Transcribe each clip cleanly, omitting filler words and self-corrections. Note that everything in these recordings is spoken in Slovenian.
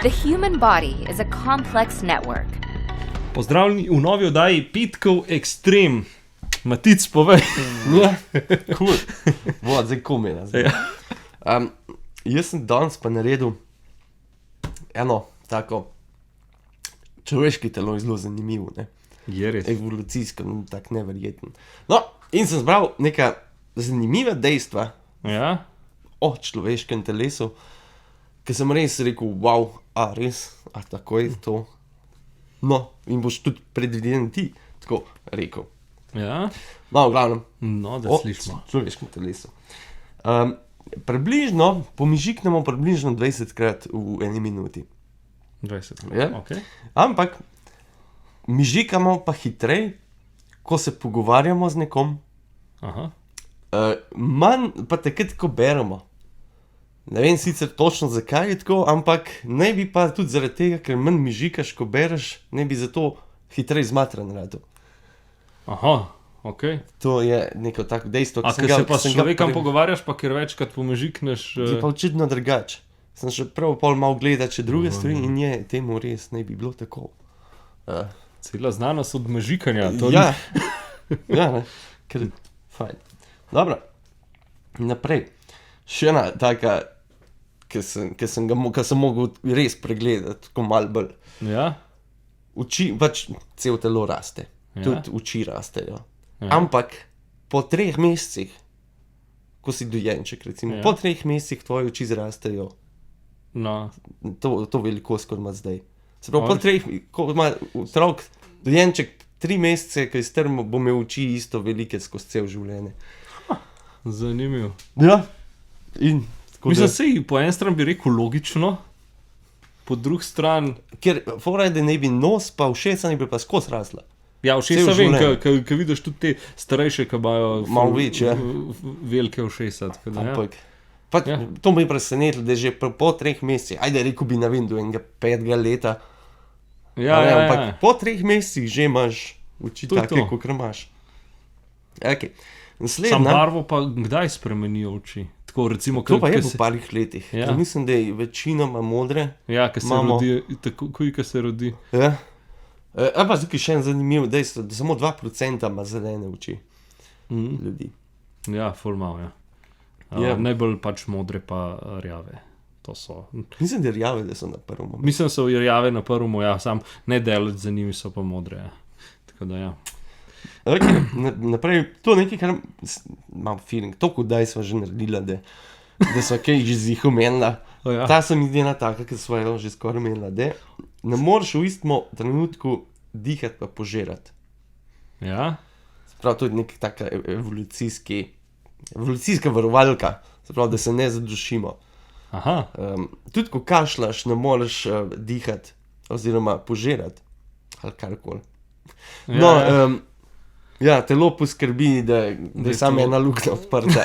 The human body is a complex network. Pozdravljeni v novi oddaji Petkov Extreme. Matic, povej. Ja, cool. Zdaj komena. Jaz sem danes pa naredil eno tako človeški telo je zelo zanimivo, ne? Je res. Evolucijsko, tako neverjeten. No, in sem zbral neka zanimiva dejstva Ja? o človeškem telesu, ki sem res rekel, wow, res, tako je to. No, in boš tudi predviden ti tako rekel. Ja? No, v glavnem, No, da o slišimo. človeškem telesu. Približno, pomižiknemo približno 20krat v eni minuti. 20. Ja. Okay. Ampak mižikamo pa hitreje, ko se pogovarjamo z nekom, Aha. manj pa takrat, ko beremo. Ne vem sicer točno zakaj je tako, ampak ne bi pa tudi zaradi tega, ker manj mižikaš, ko bereš, ne bi zato hitreje zmatran radil. Aha, ok. To je neko tako dejstvo, A ker se pa s človekom pogovarjaš, pa ker večkrat pomežikneš... Je pa očitno drugače. Sem še prav pol malo gledal, če druge stvari in je temu res ne bi bilo tako. Cela znanost od mežikanja. To Ja, ja, ne, ker fajn. Dobro, naprej. Še ena taka, ki sem mogel res pregledati, tako malo bolj. Ja? Oči, pač cel telo raste, Ja. tudi oči rastejo. Ja. Ampak po 3 mesecih, ko si dojenček recimo, Ja. po 3 mesecih tvoje oči zrastejo No. to velikost, kot ima zdaj. Se pravi, po Oj. 3, ko ima otrok, dojenček 3 mesece, ko je strm, bo imel oči isto velike skozi cel življenje. Zanimivo. Ja. In tako Mislim, da, sej po eni strani bi rekel logično, po drugi strani... ker fora je, da ne bi nos pa ušesa ne bi pa skozi rasla. Ja, ušesa Cel vem, življenje. ko vidiš tudi te starejše, ki imajo Malo večje. velike ušesa. Tako da, ja. Ampak pa, Ja. to me je presenetilo, da že po 3 mesecih, ajde rekel bi na vindu enega 5 leta, Ja, a ne, ja, ampak ja. po 3 mesecih že imaš oči To je take, to. kot imaš. Okay. Sam Naslednja, barvo pa kdaj spremenijo oči? Tako recimo, to pa je ke po se, parih letih. Ja. Ja. Mislim, da je večinoma modre. ja, ke se imamo- rodi, tako ko se rodi. Ja. Pa tukaj še en zanimiv dejstvo, da samo 2% ima zelene oči ljudi. Ja, ful malo, ja. Ja. Najbolj pač modre pa rjave. To so. Mislim, da rjave, da so na prvem mestu. Mislim, so rjave na prvem, ja, sam ne daleč za njimi so pa modre. Ja. Tako da ja. Okay, naprej, to je nekaj, kar imam feeling, toliko daj smo že naredila, da so kaj že zih omenila. O, ja. Ta se mi zdi ena taka, ki smo jo že skoraj omenila, da ne moreš v istem trenutku dihati pa požirati. Ja? Prav, to je neka taka evolucijska varovalka, se pravi, da se ne zadušimo. Aha. Tudi ko kašljaš, ne moreš dihati oziroma požirati ali karkoli. Ja, No, ja. ja, telo poskrbi, da Da je je samo to- ena luknja odprta.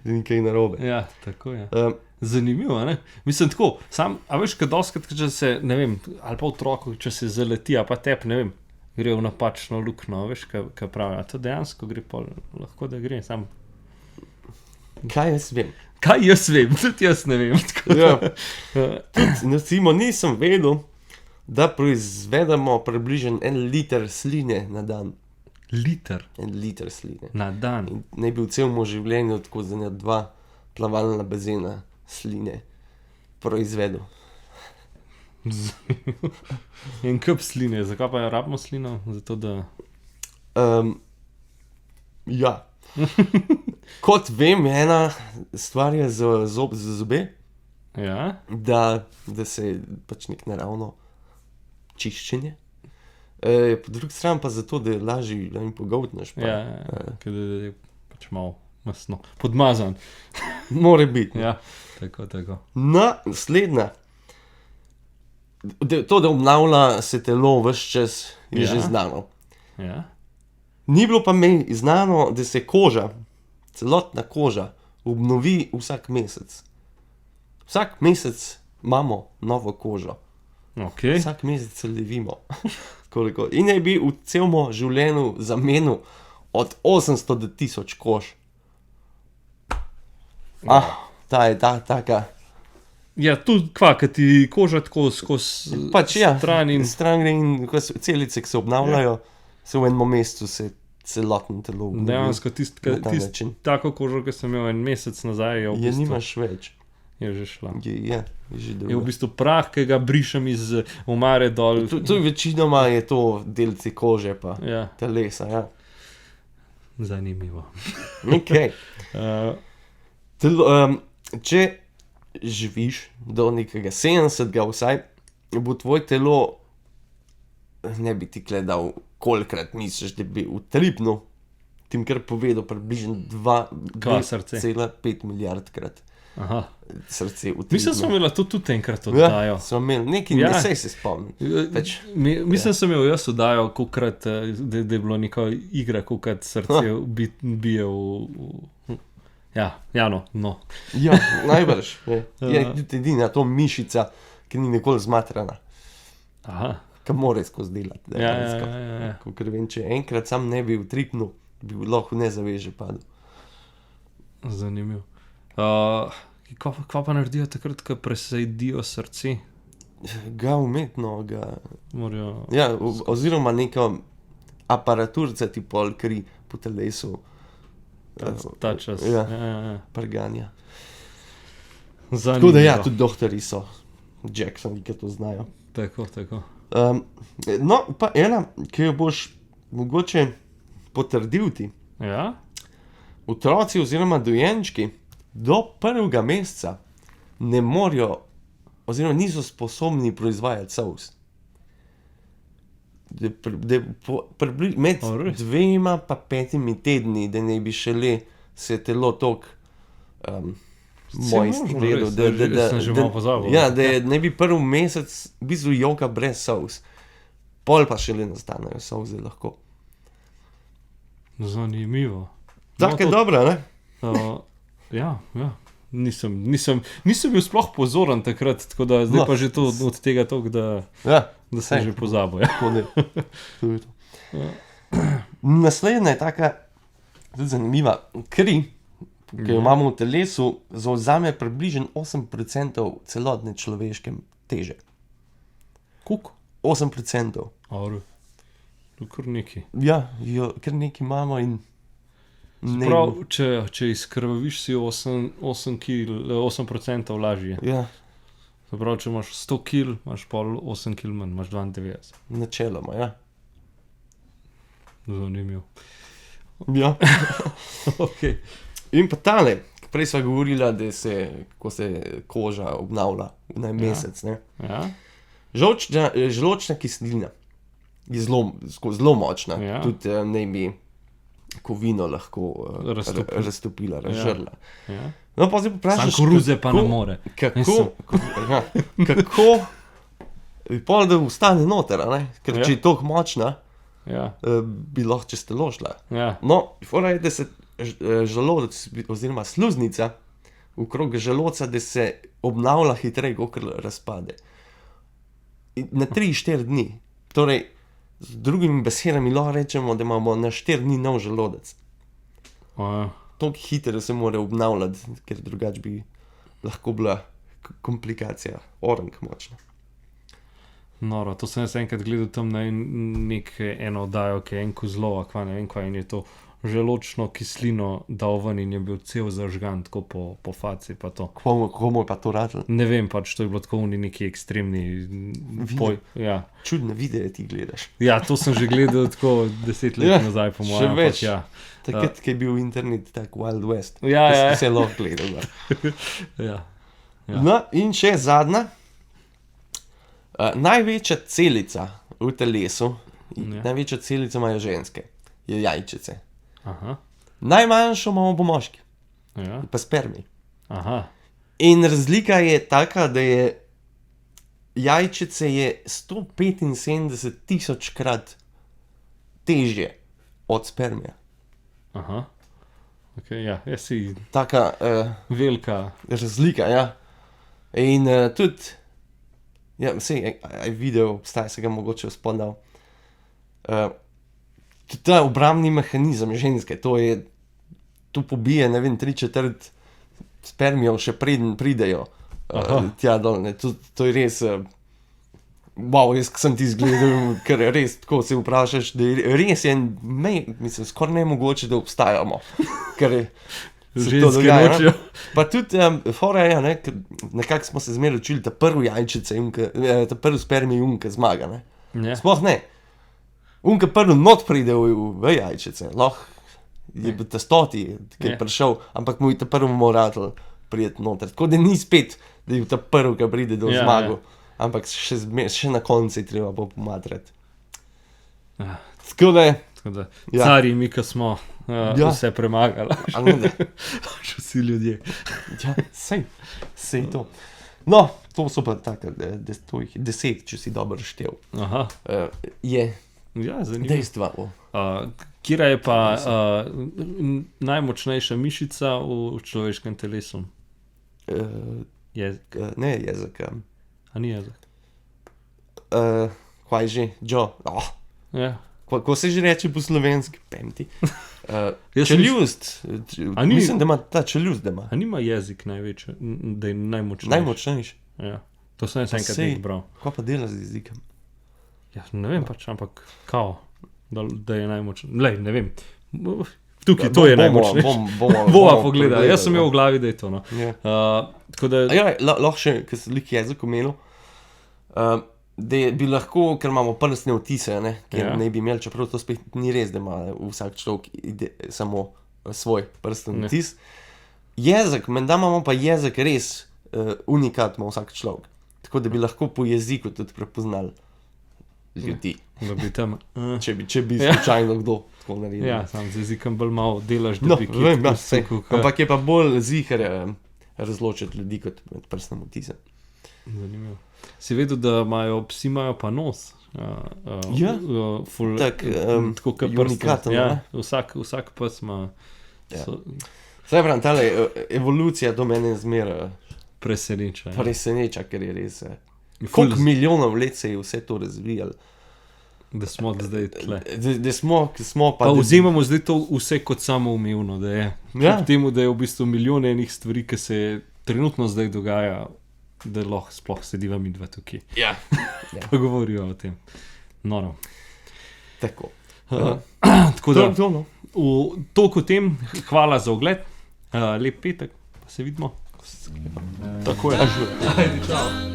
Da ni kaj narobe. Ja, tako je. Um, Zanimivo, ne? Mislim tako, sam, a veš, kad doskrat, če se, ne vem, ali pa otroku, če se zaleti, a pa tep, ne vem, gre v napačno luknjo, veš, kaj pravi, a to dejansko gre pol, lahko da gre, sam. kaj jaz vem? Kaj jaz vem, tudi jaz ne vem. Tako da, Ja. Recimo, nisem vedel, da proizvedemo približno 1 liter sline na dan. Liter 1 liter sline. na dan. In ne bi v celem življenju tako za 2 plavalna bazena sline proizvedel. En kup sline, zakaj pa rabimo slino? Zato da... Ja. Kot vem, ena stvar je za zobe, Ja? da se pač nek naravno čiščenje. Po drugi strani pa zato, da je lažje, da jim pogoltneš. Pa. Ja, ker je pač malo masno. Podmazan. More biti. Ja, tako. Naslednja. To, da obnavlja se telo vse čas, je Ja. že znano. Ja? Ni bilo pa meni znano, da se koža, celotna koža, obnovi vsak mesec. Vsak mesec imamo novo kožo. Ok. Vsak mesec se levimo. Koliko. In naj bi v celem življenju zamenil od 800 do 1000 kož. Ta je taka Ja, tudi kva, ki ti koža tako skozi Pač ja, stran in stran gre in celice, ki se obnavljajo, se v enem mestu se celotno telo obnovi. dejansko Na ta način. tako kožo, ki sem imel en mesec nazaj, je v Je bistvu, nimaš več. je že šla. Je že Je v dobro. bistvu prah, ki ga brišem iz omare dol. Tu večinoma je to delci kože pa Ja, telesa, ja. zanimivo. Okay. Uh, Če živiš do nekega 70 vsaj, bo tvoje telo, ne bi ti gledal, kolikrat misliš, da bi utripnil, tim kar povedal, približno Kva srce? 2,5 milijardkrat aha. srce utripnil. Mislim, sem imela to tudi enkrat oddajo. Ja, smo imeli nekaj, Ja. ja. Ne se spomnim. Pač, Mislim, sem imel jaz oddajo, kolikrat, da je bilo neka igra, kolikrat srce bije v. Ja, no. Ja, najbrž. Je tudi edina to mišica, ki ni nikoli zmatrana, Aha. ki mora skozi delati. Ja. Ker vem, če enkrat sam ne bi utripnil, bi lahko nezaveže padel. Zanimivo. Kva pa naredijo takrat, ko presedijo srce? Ga umetno, ga. Morajo. Ja, oziroma neka aparaturca ti pol kri po telesu Ta čas. Ja. Ja. prganja. Zanimivo. Tako da ja, tudi doktori so Jacksoni, ki to znajo. Tako. No, pa ena, ki jo boš mogoče potrdil ti. Ja? Otroci oziroma dojenčki do 1. meseca ne morejo oziroma niso sposobni proizvajati solz. Med A, res? 2 in 5 tedni, da ne bi šele se telo tok moj možno stredil, res, sem že malo pozabil. ja, da ne bi 1. mesec v bistvu joka brez solz. Pol pa šele nastanejo solze lahko. Zanimivo. Tako je to- dobro, ne? Ja. Nisem bil sploh pozoren takrat, tako da zdaj No. pa že to od tega toliko, Ja. da sem Saj. že pozabil. Ja. Tako da, to je to. Naslednja je taka tudi zanimiva. Kri, ki jo imamo v telesu, zauzame približno 8% celotne človeške teže. Kuk? 8%. Aru. Kar neki. Ja, jo, kar nekaj imamo in ne. Prav, če izkrvaviš, si 8% lažje. Ja, Se pravi, če imaš 100 kg, imaš pol 8 kg manj, imaš 92. načeloma, ja. Zanimivo. Ja. Okay. In pa tale, prej sva govorila, da se, ko se koža obnavlja na mesec, ne. Ja? Žločna kislina je zelo močna. Ja. Tudi ne bi kovino lahko raztopila, razžrla. Ja. No, pa zdaj pa Sam vprašaš, koruze pa ne more. Kako bi pol, da ustane noter, a ne? Ker Ja. če je toliko močna, Ja. bi lahko čez telo šla. Ja. No, fora je, da se želodec oziroma sluznica okrog želodca, da se obnavlja hitreje, kot razpade. Na 3-4 dni. Torej, z drugimi besedami lahko rečemo, da imamo na 4 dni nov želodec. Ja. Tako hitro se mora obnavljati, ker drugače bi lahko bila komplikacija, orang močna. Noro, to sem jaz enkrat gledal tam na eno oddajo, ki je en kozlov, akva ne vem kaj, in je to želočno kislino dal ven in je bil cel zažgan, tako po faci pa to. Komu je pa to radilo? Ne vem pač, to je bilo tako v neki ekstremni ja. Čudne videe ti gledaš. Ja, to sem že gledal tako 10 let Ja, nazaj, po še mojem. več. Ja. Takrat, ko je bil internet tak Wild West. Ja. Se lahko gledal. Da. Ja. No, in še zadnja. Največja celica v telesu, Ja. največja celica imajo ženske, je jajčice. Aha. Najmanjšo imamo po moški, Ja. pa spermi. Aha. In razlika je taka, da je jajčice je 175.000-krat težje od spermija. Aha. Okay, ja, jaz si Taka velika. razlika, ja. In tudi, ja, vse je video, obstaja, se ga mogoče spomnil. Tudi ta obrambni mehanizem ženske, to pobije, ne vem, 3/4 spermijev, še preden pridejo tja dol, ne, to je res, wow, jaz ko sem ti zgledal, ker je res tako se vprašaš, da je res mislim, skoraj nemogoče, da obstajamo, ker je se to Ženske dogaja, nočejo. Pa tudi, fora je, ne, ker nekako smo se zmeraj učili, ta prvi jajčice, ta prvi spermij unka zmaga, ne. Ja. Sploh ne. Unka prvi not pride v jajčice, lahko je bil ta stoti, ki je Ja. prišel, ampak mu je ta prvi moral prijeti noter. Tako da ni spet, da je bil ta prvi, ki pride do Ja, zmagu, ampak še na koncu je treba pomatrati. Ja. Tako da, Tako da, Ja. cari mi, ki smo Ja. vse premagali, a ne da, še vsi ljudje. ja, sej to. No, to so pa tako, to jih je 10, če si dobro štev. Aha, Je ja, zanimivo. dejstva. Kira je pa najmočnejša mišica v človeškem telesu? Jezik. Ne jezik. A ni jezik? Kaj že? Joe. Ja. Ko se že reče po slovenski, pemti. Jaz sem Čeljust. A ni- Mislim, da ima ta čeljust, da ima. A nima jezik največji, da je najmočnejši? Najmočnejši. Ja. To sem jaz enkrat sej. nekaj bral. Kaj pa dela z jezikom? Ja, ne vem pač, ampak kao, da je najmočnejši. Lej, ne vem. Tukaj, to je najmočnejše. Bova pogledala, jaz sem imel v glavi, da je to. No. Ja. Tako da, Ja, lahko še, ker sem lik jezik omenil, da bi lahko, ker imamo prstne vtise, ne, ki Ja. ne bi imeli, čeprav to spet ni res, da ima vsak človek samo svoj prsten Ne. vtis. Jezik, menda imamo pa jezik res unikat, ima vsak človek. Tako da bi lahko po jeziku tudi prepoznali ljudi, da bi tam. če bi Ja. slučajno kdo tako naredil. Ja, sam z jezikom bolj malo delaš, da No, bi vem, ja, sej. Ampak Ampak je pa bolj ziher razločiti ljudi kot med prstnim vtisom. zanimivo. Si vedel, da psi imajo pa nos? Ja. Tako kot unikaten, Ja, ne? vsak pes ima. Ja. So Zdaj pravim, ta evolucija do mene zmeraj preseneča. Ja. preseneča, ker je res. Ful Koliko milijonov let se je vse to razvijalo, Da smo zdaj tle. da smo pa. Pa vzemamo zdaj to vse kot samoumevno, da je. Ja. Kljub temu, da je v bistvu milijon enih stvari, ki se trenutno zdaj dogaja, da lahko sploh sediva mi dva tukaj. Ja, Pa govorijo o tem. Noro. tako. Tako da, To, no. toliko o tem, hvala za ogled, lep petek, pa se vidimo. Tako je. Ajde, čau.